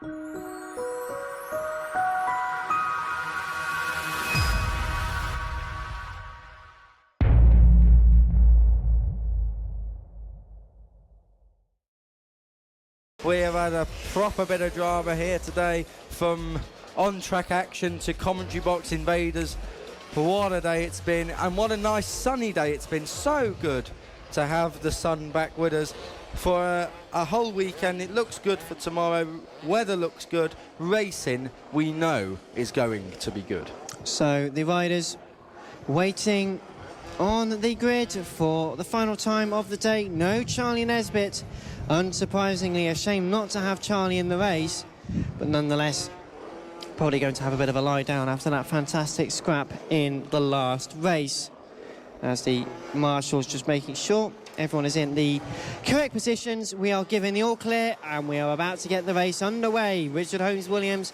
We have had a proper bit of drama here today, from on-track action to commentary box invaders. What a day it's been, and what a nice sunny day it's been. So good to have the sun back with us for a whole weekend. It looks good for tomorrow, weather looks good, racing we know is going to be good. So the riders waiting on the grid for the final time of the day. No Charlie Nesbitt. Unsurprisingly, a shame not to have Charlie in the race, but nonetheless probably going to have a bit of a lie down after that fantastic scrap in the last race, as the marshals just making sure everyone is in the correct positions. We are giving the all clear and we are about to get the race underway. Richard Holmes-Williams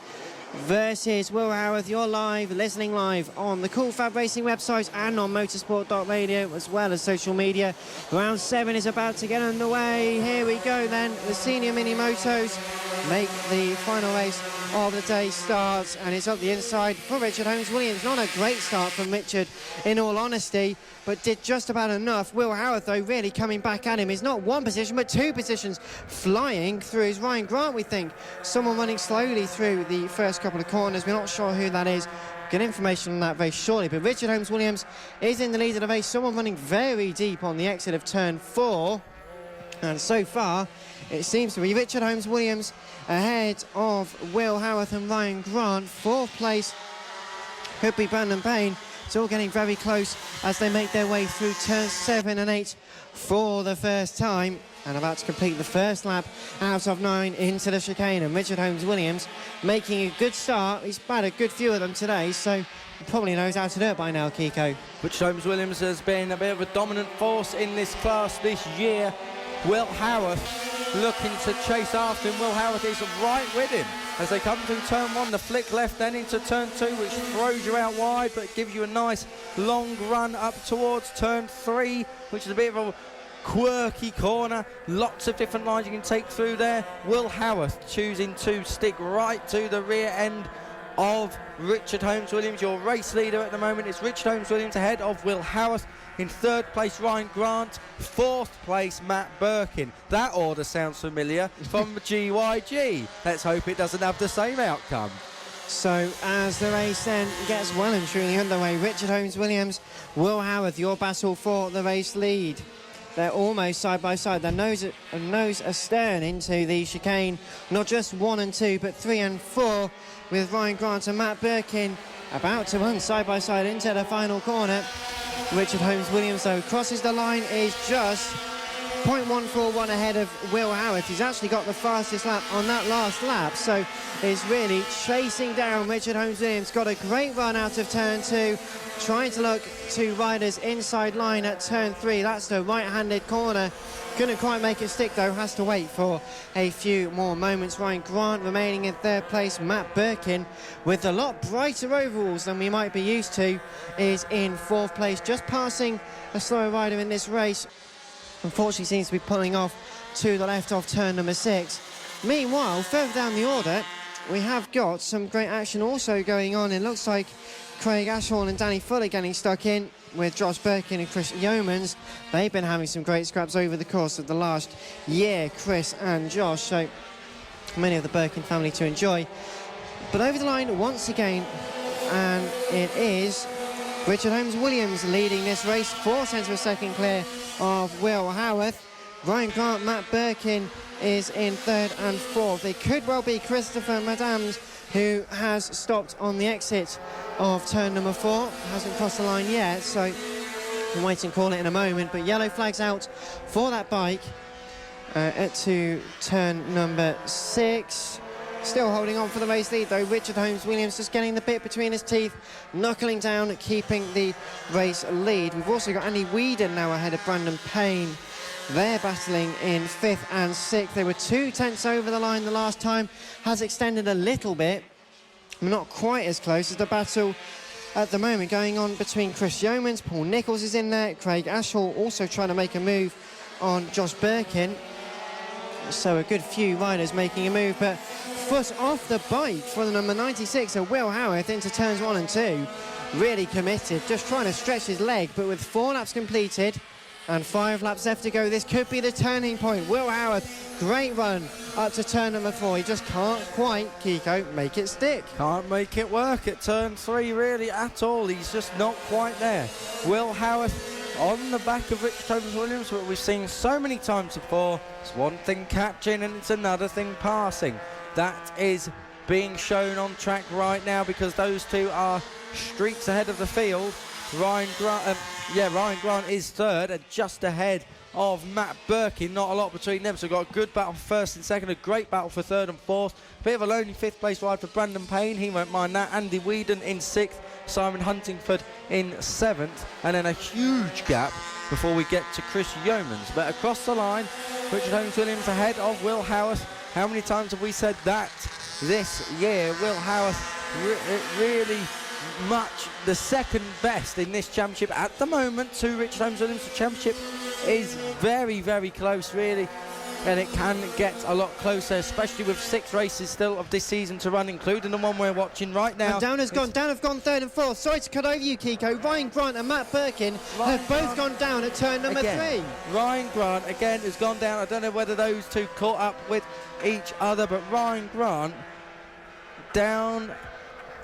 versus Will Howarth. You're listening live on the Cool Fab Racing website and on motorsport.radio, as well as social media. Round 7 is about to get underway. Here we go then. The senior Minimotos make the final race of the day start, and it's up the inside for Richard Holmes-Williams. Not a great start from Richard, in all honesty, but did just about enough. Will Howarth, though, really coming back at him. He's not one position, but two positions flying through. Is Ryan Grant, we think. Someone running slowly through the first couple of corners. We're not sure who that is. Get information on that very shortly. But Richard Holmes-Williams is in the lead of the race. Someone running very deep on the exit of turn 4. And so far, it seems to be Richard Holmes-Williams ahead of Will Howarth and Ryan Grant. 4th place could be Brandon Payne. It's all getting very close as they make their way through turns 7 and 8 for the first time, and about to complete the first lap out of 9 into the chicane. And Richard Holmes-Williams making a good start. He's had a good few of them today, so he probably knows how to do it by now, Kiko. Richard Holmes-Williams has been a bit of a dominant force in this class this year. Will Howarth looking to chase after him. Will Howarth is right with him as they come through turn 1. The flick left then into turn 2, which throws you out wide but gives you a nice long run up towards turn 3, which is a bit of a quirky corner. Lots of different lines you can take through there. Will Howarth choosing to stick right to the rear end of Richard Holmes-Williams. Your race leader at the moment is Richard Holmes-Williams ahead of Will Howarth. In 3rd place, Ryan Grant. 4th place, Matt Birkin. That order sounds familiar from GYG. Let's hope it doesn't have the same outcome. So as the race then gets well and truly underway, Richard Holmes-Williams, Will Howarth, your battle for the race lead. They're almost side by side. They're nose astern into the chicane. Not just 1 and 2, but 3 and 4, with Ryan Grant and Matt Birkin about to run side by side into the final corner. Richard Holmes-Williams, though, crosses the line, is just 0.141 ahead of Will Howarth. He's actually got the fastest lap on that last lap, so is really chasing down Richard Holmes-Williams. Got a great run out of turn 2, trying to look to riders inside line at turn 3. That's the right-handed corner. Couldn't quite make it stick, though. Has to wait for a few more moments. Ryan Grant remaining in 3rd place. Matt Birkin, with a lot brighter overalls than we might be used to, is in 4th place, just passing a slower rider in this race. Unfortunately seems to be pulling off to the left of turn number 6. Meanwhile, further down the order, we have got some great action also going on. It looks like Craig Ashall and Danny Fuller getting stuck in with Josh Birkin and Chris Yeomans. They've been having some great scraps over the course of the last year, Chris and Josh, so many of the Birkin family to enjoy. But over the line once again, and it is Richard Holmes-Williams leading this race, 4 cents of a second clear of Will Howarth. Ryan Grant, Matt Birkin is in 3rd and 4th. It could well be Christopher Madams, who has stopped on the exit of turn number 4. Hasn't crossed the line yet, so we'll wait and call it in a moment. But yellow flags out for that bike to turn number 6. Still holding on for the race lead, though. Richard Holmes-Williams just getting the bit between his teeth, knuckling down, keeping the race lead. We've also got Andy Whedon now ahead of Brandon Payne. They're battling in 5th and 6th. They were 2 tenths over the line the last time. Has extended a little bit. Not quite as close as the battle at the moment going on between Chris Yeomans. Paul Nicholls is in there. Craig Ashall also trying to make a move on Josh Birkin. So a good few riders making a move, but foot off the bike for the number 96 of Will Howarth into turns 1 and 2. Really committed, just trying to stretch his leg, but with 4 laps completed and 5 laps left to go, this could be the turning point. Will Howarth, great run up to turn number 4. He just can't quite, Kiko, make it stick. Can't make it work at turn 3 really at all. He's just not quite there. Will Howarth on the back of Richard Holmes Williams, what we've seen so many times before. It's one thing catching and it's another thing passing. That is being shown on track right now because those two are streaks ahead of the field. Ryan Grant is third and just ahead of Matt Birkin. Not a lot between them, so we've got a good battle for first and second, a great battle for third and fourth. Bit of a lonely fifth place ride for Brandon Payne, he won't mind that. Andy Whedon in sixth, Simon Huntingford in seventh, and then a huge gap before we get to Chris Yeomans. But across the line, Richard Holmes Williams ahead of Will Howarth. How many times have we said that this year? Will Howarth really much the second best in this championship at the moment to Richard Holmes Williams. The championship is very, very close really, and it can get a lot closer, especially with 6 races still of this season to run, including the one we're watching right now. And Down have gone third and fourth. Sorry to cut over you, Kiko. Ryan Grant and Matt Birkin have both gone down at turn number 3. Ryan Grant again has gone down. I don't know whether those two caught up with each other, but Ryan Grant down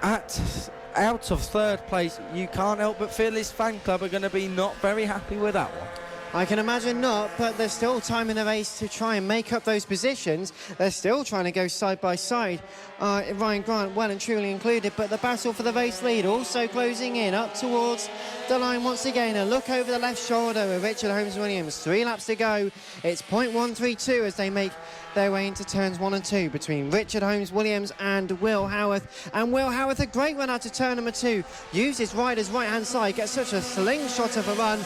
out of third place. You can't help but feel his fan club are going to be not very happy with that one. I can imagine not, but there's still time in the race to try and make up those positions. They're still trying to go side by side. Ryan Grant well and truly included, but the battle for the race lead also closing in up towards the line once again. A look over the left shoulder of Richard Holmes Williams. 3 laps to go. It's 0.132 as they make their way into turns 1 and 2 between Richard Holmes Williams and Will Howarth. And Will Howarth, a great run out to turn number 2. Uses rider's right-hand side, gets such a slingshot of a run,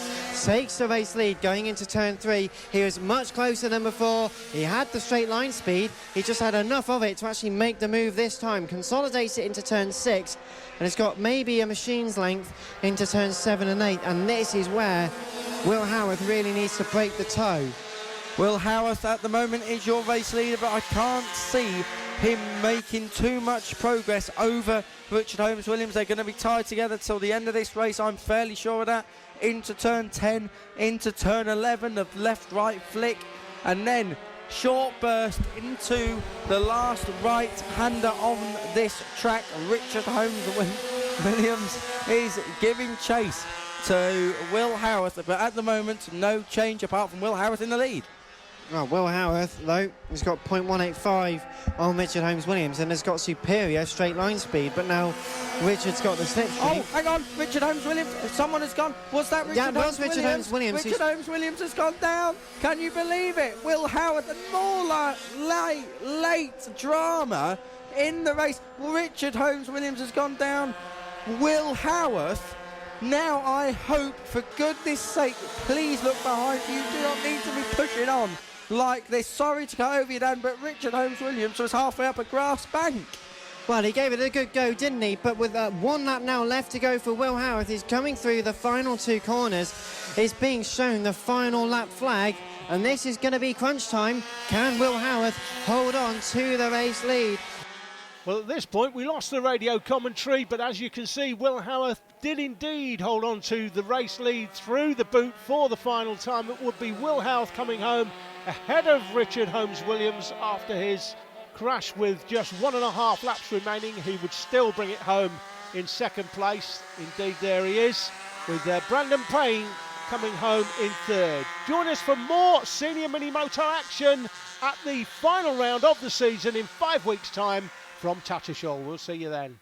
takes the race lead going into turn 3. He was much closer than before. He had the straight line speed. He just had enough of it to actually make the move this time. Consolidates it into turn 6. And it's got maybe a machine's length into turns 7 and 8. And this is where Will Howarth really needs to break the toe. Will Howarth at the moment is your race leader, but I can't see him making too much progress over Richard Holmes Williams. They're going to be tied together till the end of this race, I'm fairly sure of that. Into turn 10, into turn 11 of left-right flick, and then short burst into the last right-hander on this track. Richard Holmes Williams is giving chase to Will Howarth, but at the moment no change apart from Will Howarth in the lead. Well, Will Howarth, though, has got 0.185 on Richard Holmes Williams and has got superior straight line speed, but now Richard's got the slipstream. Oh, hang on, Richard Holmes Williams, someone has gone. Was that Richard Holmes Williams? Yeah, it was Richard Holmes Williams. Richard Holmes Williams has gone down. Can you believe it? Will Howarth, and more late drama in the race. Richard Holmes Williams has gone down. Will Howarth. Now I hope, for goodness sake, please look behind you. You do not need to be pushing on like this. Sorry to go over you, Dan, but Richard Holmes Williams was halfway up a grass bank. Well, he gave it a good go, didn't he? But with 1 lap now left to go for Will Howarth, he's coming through the final 2 corners. It's being shown the final lap flag, and this is going to be crunch time. Can Will Howarth hold on to the race lead? Well, at this point, we lost the radio commentary, but as you can see, Will Howarth did indeed hold on to the race lead through the boot for the final time. It would be Will Howarth coming home ahead of Richard Holmes Williams after his crash with just 1.5 laps remaining. He would still bring it home in second place. Indeed, there he is, with Brandon Payne coming home in third. Join us for more senior Minimoto action at the final round of the season in 5 weeks' time from Tattershall. We'll see you then.